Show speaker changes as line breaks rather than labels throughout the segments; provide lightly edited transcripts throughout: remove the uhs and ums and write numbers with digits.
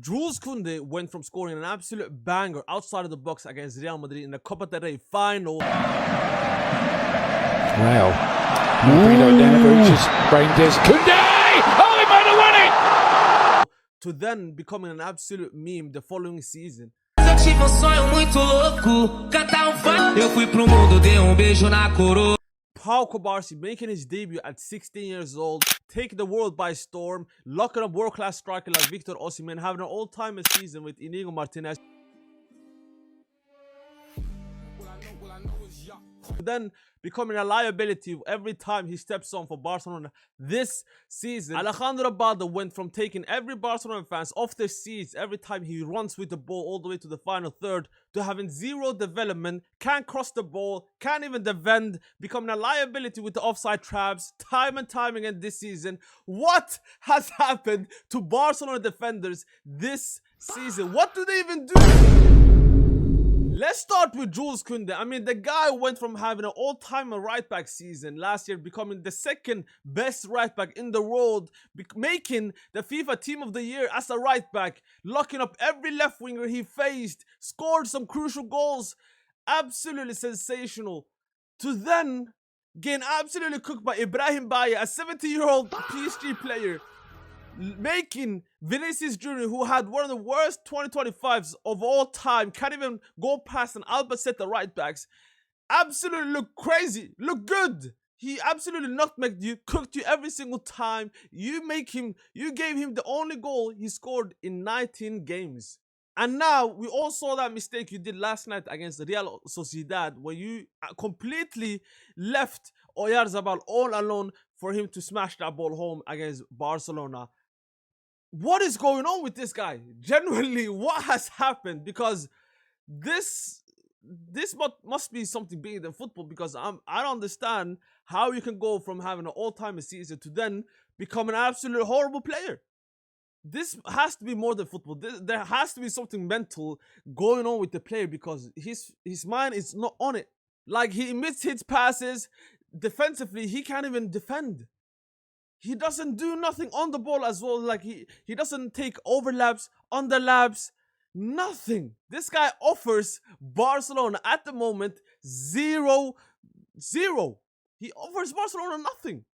Jules Kounde went from scoring an absolute banger outside of the box against Real Madrid in the Copa del Rey final.
Wow. Bruno down for his reindeers. Kounde! Oh, he might have won it!
To then becoming an absolute meme the following season. Pau Cubarsi making his debut at 16 years old, taking the world by storm, locking up world-class striker like Victor Osimhen, having an all-timer season with Inigo Martinez. Then becoming a liability every time he steps on for Barcelona this season. Alejandro Balde went from taking every Barcelona fans off their seats every time he runs with the ball all the way to the final third to having zero development, can't cross the ball, can't even defend, becoming a liability with the offside traps time and time again this season. What has happened to Barcelona defenders this season? What do they even do? Let's start with Jules Kounde. I mean, the guy went from having an all-timer right-back season last year, becoming the second best right-back in the world, making the FIFA Team of the Year as a right-back, locking up every left-winger he faced, scored some crucial goals, absolutely sensational, to then get absolutely cooked by Ibrahim Baye, a 70-year-old PSG player, making Vinicius Jr., who had one of the worst 2025s of all time, can't even go past an Albacete right backs, absolutely look crazy, look good. He absolutely nutmegged you, cooked you every single time. You gave him the only goal he scored in 19 games. And now we all saw that mistake you did last night against Real Sociedad, where you completely left Oyarzabal all alone for him to smash that ball home against Barcelona. What is going on with this guy? Genuinely, what has happened? Because this must be something bigger than football, because I don't understand how you can go from having an all-time season to then become an absolute horrible player. This has to be more than football. There has to be something mental going on with the player, because his mind is not on it. Like, he mishits passes. Defensively, he can't even defend. He doesn't do nothing on the ball as well. Like, he doesn't take overlaps, underlaps, nothing. This guy offers Barcelona at the moment zero. He offers Barcelona nothing.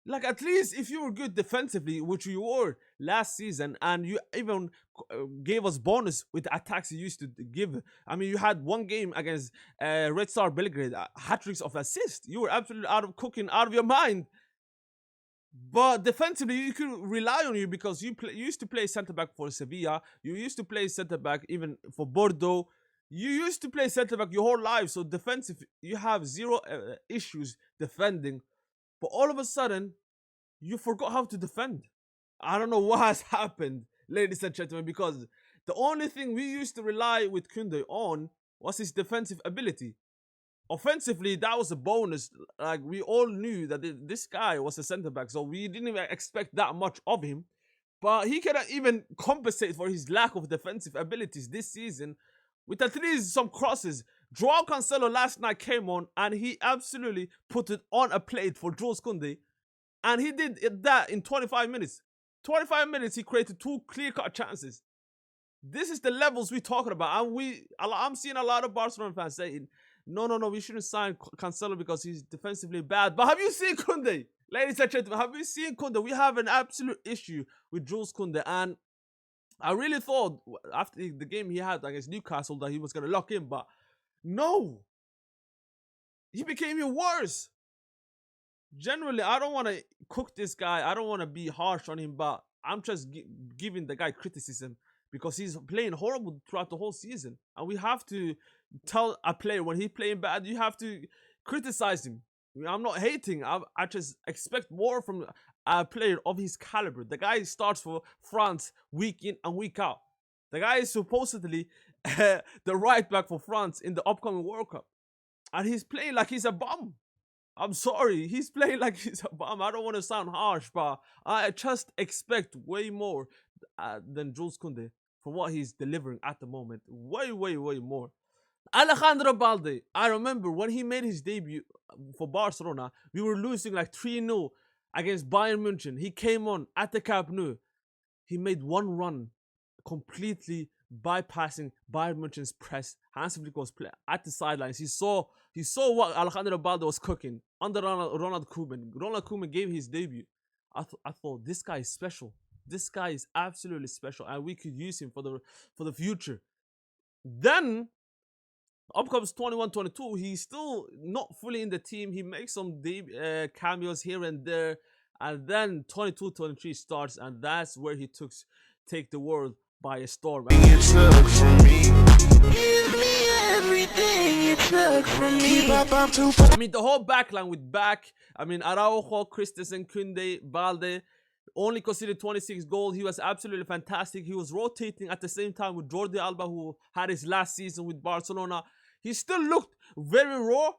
Like, at least if you were good defensively, which you were last season, and you even gave us bonus with the attacks you used to give. I mean, you had one game against Red Star Belgrade, hat-tricks of assist. You were absolutely out of your mind. But defensively, you could rely on you, because you used to play centre-back for Sevilla. You used to play centre-back even for Bordeaux. You used to play centre-back your whole life. So defensive, you have zero issues defending. But all of a sudden, you forgot how to defend. I don't know what has happened, ladies and gentlemen, because the only thing we used to rely with Kounde on was his defensive ability. Offensively, that was a bonus. Like, we all knew that this guy was a centre-back, so we didn't even expect that much of him. But he cannot even compensate for his lack of defensive abilities this season with at least some crosses. Joao Cancelo last night came on, and he absolutely put it on a plate for Jules Kounde. And he did that in 25 minutes. 25 minutes, he created 2 clear-cut chances. This is the levels we're talking about. And I'm seeing a lot of Barcelona fans saying, no, we shouldn't sign Cancelo because he's defensively bad. But have you seen Kounde? Ladies and gentlemen, have you seen Kounde? We have an absolute issue with Jules Kounde. And I really thought after the game he had against Newcastle that he was going to lock in. But no. He became even worse. Generally, I don't want to cook this guy. I don't want to be harsh on him. But I'm just giving the guy criticism, because he's playing horrible throughout the whole season. And we have to tell a player when he's playing bad, you have to criticize him. I'm not hating. I just expect more from a player of his caliber. The guy starts for France week in and week out. The guy is supposedly the right back for France in the upcoming World Cup. And he's playing like he's a bum. I'm sorry, he's playing like he's a bum. I don't want to sound harsh, but I just expect way more than Jules Kounde for what he's delivering at the moment. Way more. Alejandro Balde, I remember when he made his debut for Barcelona, we were losing like 3-0 against Bayern München. He came on at the Camp Nou. He made one run completely bypassing Bayern München's press. Hansi Flick was at the sidelines. He saw what Alejandro Balde was cooking under Ronald Koeman. Ronald Koeman gave his debut. I thought this guy is special. This guy is absolutely special, and we could use him for the future. Then up comes 21-22. He's still not fully in the team. He makes some cameos here and there, and then 22-23 starts, and that's where he take the world by a storm. I mean, the whole backline with Araujo, Christensen, Kounde, Balde, only conceded 26 goals. He was absolutely fantastic. He was rotating at the same time with Jordi Alba, who had his last season with Barcelona. He still looked very raw,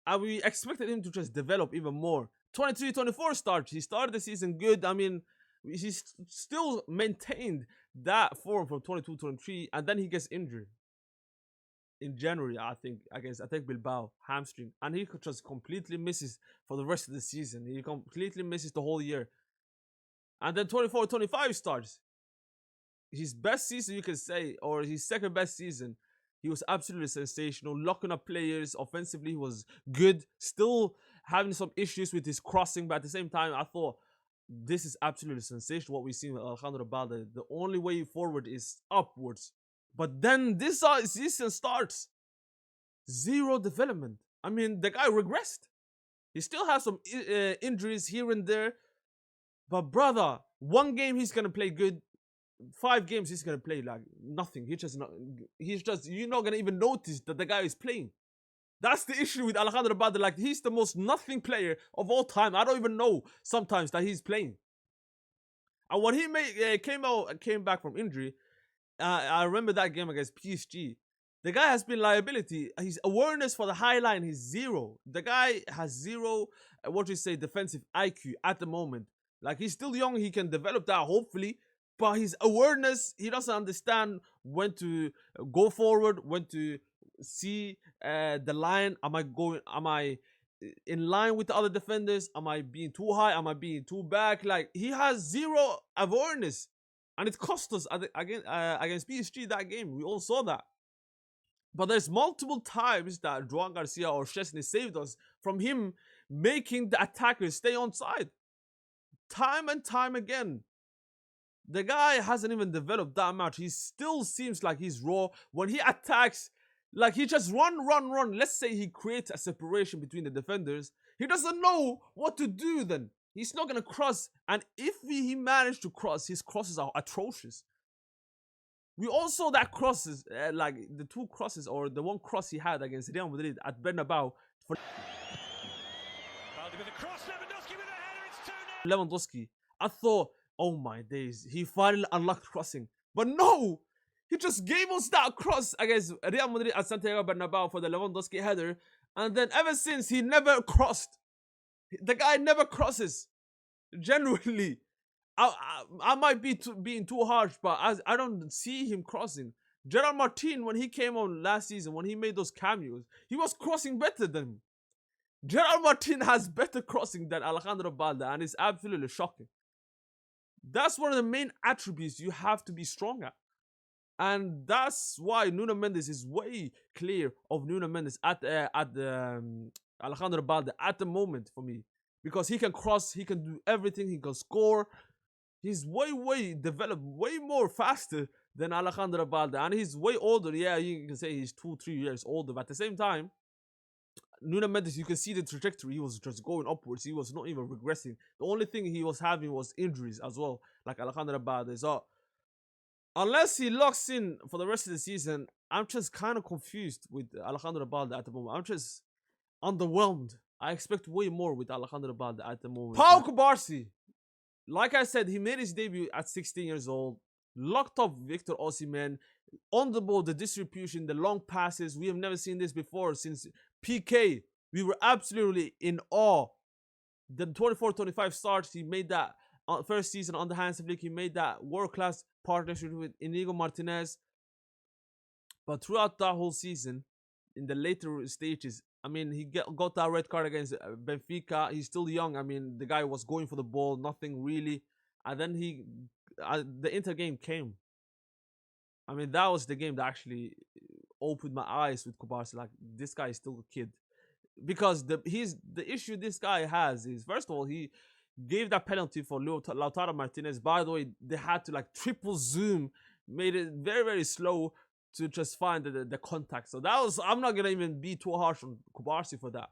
and we expected him to just develop even more. 23-24 starts. He started the season good. I mean, he still maintained that form from 22-23, and then he gets injured in January, I think, against Bilbao, hamstring, and he just completely misses for the rest of the season. He completely misses the whole year. And then 24-25 starts. His best season, you can say, or his second best season. He was absolutely sensational, locking up players. Offensively, he was good. Still having some issues with his crossing, but at the same time, I thought this is absolutely sensational what we've seen with Alejandro Balde. The only way forward is upwards. But then this season starts. Zero development. I mean, the guy regressed. He still has some injuries here and there. But brother, one game he's gonna play good. 5 games he's gonna play like nothing. You're not gonna even notice that the guy is playing. That's the issue with Alejandro Balde. Like, he's the most nothing player of all time. I don't even know sometimes that he's playing. And when he came back from injury, I remember that game against PSG. The guy has been liability. His awareness for the high line is zero. The guy has zero, defensive IQ at the moment. Like, he's still young. He can develop that, hopefully. But his awareness, he doesn't understand when to go forward, when to see the line. Am I in line with the other defenders? Am I being too high? Am I being too back? Like, he has zero awareness. And it cost us against PSG that game. We all saw that. But there's multiple times that Joan Garcia or Szczesny saved us from him making the attackers stay on side. Time and time again. The guy hasn't even developed that much. He still seems like he's raw. When he attacks, like, he just run. Let's say he creates a separation between the defenders. He doesn't know what to do then. He's not going to cross. And if he managed to cross, his crosses are atrocious. We all saw that crosses, like the 2 crosses, or the 1 cross he had against Real Madrid at Bernabeu. For Lewandowski. I thought, oh my days, he finally unlocked crossing. But no! He just gave us that cross against Real Madrid at Santiago Bernabeu for the Lewandowski header. And then ever since, he never crossed. The guy never crosses. Genuinely. I might be being too harsh, but I don't see him crossing. Gerard Martin, when he came on last season, when he made those cameos, he was crossing better than him. Gerard Martin has better crossing than Alejandro Balde, and it's absolutely shocking. That's one of the main attributes you have to be strong at. And that's why Nuno Mendes is way clear of Nuno Mendes at Alejandro Balde at the moment for me. Because he can cross, he can do everything, he can score. He's way developed, way more faster than Alejandro Balde. And he's way older. Yeah, you can say he's 2-3 years older. But at the same time, Nuno Mendes, you can see the trajectory. He was just going upwards. He was not even regressing. The only thing he was having was injuries as well, like Alejandro Balde. So, unless he locks in for the rest of the season, I'm just kind of confused with Alejandro Balde at the moment. I'm just underwhelmed. I expect way more with Alejandro Balde at the moment. Pau Cubarsi. Like I said, he made his debut at 16 years old. Locked up Victor Osimhen. On the ball, the distribution, the long passes. We have never seen this before since PK. We were absolutely in awe. The 24-25 starts, he made that first season on the Hansi Flick. He made that world-class partnership with Inigo Martinez. But throughout that whole season, in the later stages, I mean, he got that red card against Benfica. He's still young. I mean, the guy was going for the ball, nothing really. And then the Inter game came. I mean, that was the game that actually opened my eyes with Kubarsi. Like, this guy is still a kid. Because the issue this guy has is, first of all, he gave that penalty for Lautaro Martinez. By the way, they had to like triple zoom, made it very, very slow to just find the contact. So that was, I'm not gonna even be too harsh on Kubarsi for that.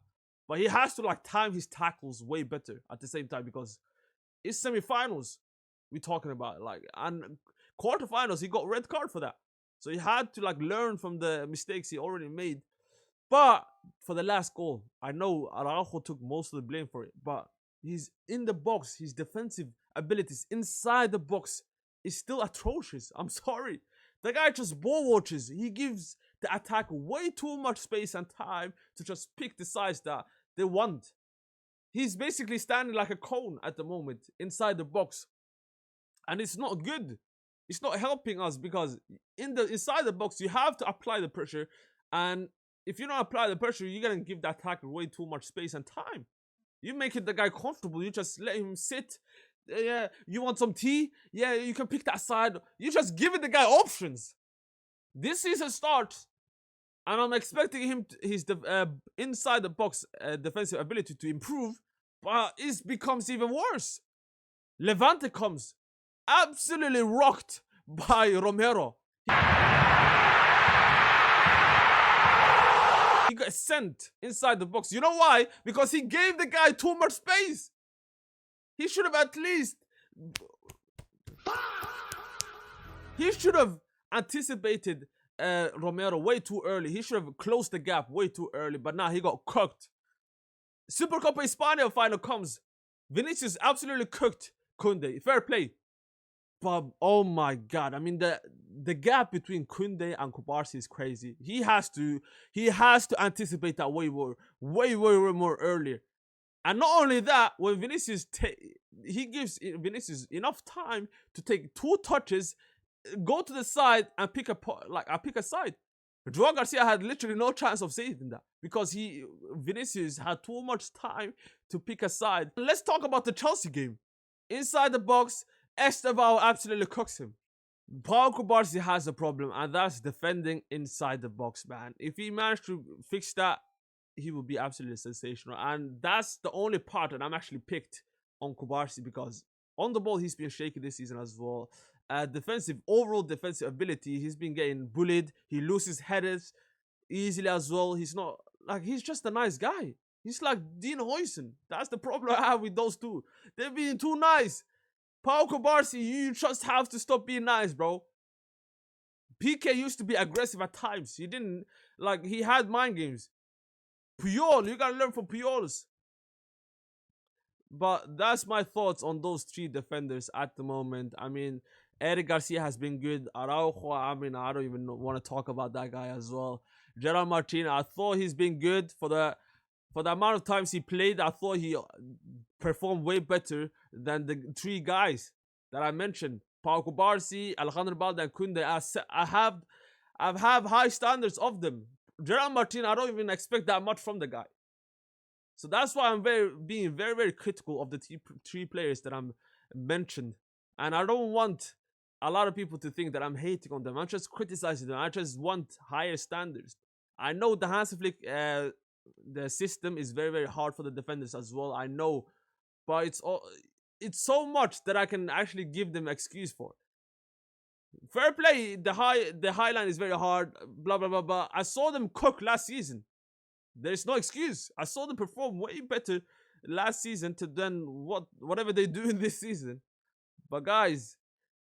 But he has to like time his tackles way better at the same time, because it's semifinals we talking about, like, and quarterfinals he got red card for that. So he had to like learn from the mistakes he already made. But for the last goal, I know Araujo took most of the blame for it, but he's in the box. His defensive abilities inside the box is still atrocious. I'm sorry. The guy just ball watches. He gives the attack way too much space and time to just pick the sides that they want. He's basically standing like a cone at the moment inside the box. And it's not good. It's not helping us, because inside the box you have to apply the pressure, and if you don't apply the pressure, you're gonna give that attacker way too much space and time. You make it the guy comfortable. You just let him sit. Yeah, you want some tea? Yeah, you can pick that side. You just give it the guy options. This season starts, and I'm expecting him his inside the box defensive ability to improve, but it becomes even worse. Levante comes absolutely rocked by Romero. He got sent inside the box. You know why? Because he gave the guy too much space. He should have at least... He should have anticipated Romero way too early. He should have closed the gap way too early. But now he got cooked. Supercopa Hispania final comes. Vinicius absolutely cooked Kounde. Fair play. But oh my god, I mean the gap between Kounde and Kubarsi is crazy. He has to anticipate that way more earlier. And not only that, when Vinicius he gives Vinicius enough time to take 2 touches, go to the side and pick a side. Joao Garcia had literally no chance of saving that, because Vinicius had too much time to pick a side. Let's talk about the Chelsea game. Inside the box, Estevao absolutely cooks him. Pau Cubarsi has a problem, and that's defending inside the box, man. If he managed to fix that, he will be absolutely sensational. And that's the only part that I'm actually picked on Cubarsi, because on the ball, he's been shaky this season as well. Overall defensive ability, he's been getting bullied. He loses headers easily as well. He's just a nice guy. He's like Dean Huijsen. That's the problem I have with those two. They're being too nice. Pau Cubarsi, you just have to stop being nice, bro. PK used to be aggressive at times. He had mind games. Puyol, you gotta learn from Puyols. But that's my thoughts on those 3 defenders at the moment. I mean, Eric Garcia has been good. Araujo, I mean, I don't even want to talk about that guy as well. Gerard Martin, I thought he's been good for the amount of times he played. I thought he performed way better than the 3 guys that I mentioned. Pau Cubarsi, Alejandro Balde, and Kounde. I have high standards of them. Gerard Martin, I don't even expect that much from the guy. So that's why I'm being very, very critical of the 3 players that I'm mentioned. And I don't want a lot of people to think that I'm hating on them. I'm just criticizing them. I just want higher standards. I know the Hansi Flick, the system is very, very hard for the defenders as well. I know, but it's so much that I can actually give them excuse for. Fair play. The high line is very hard. Blah blah blah blah. I saw them cook last season. There's no excuse. I saw them perform way better last season than whatever they do in this season. But guys,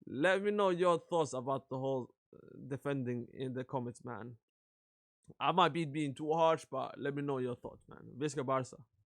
let me know your thoughts about the whole defending in the comments, man. I might be being too harsh, but let me know your thoughts, man. Visca Barça.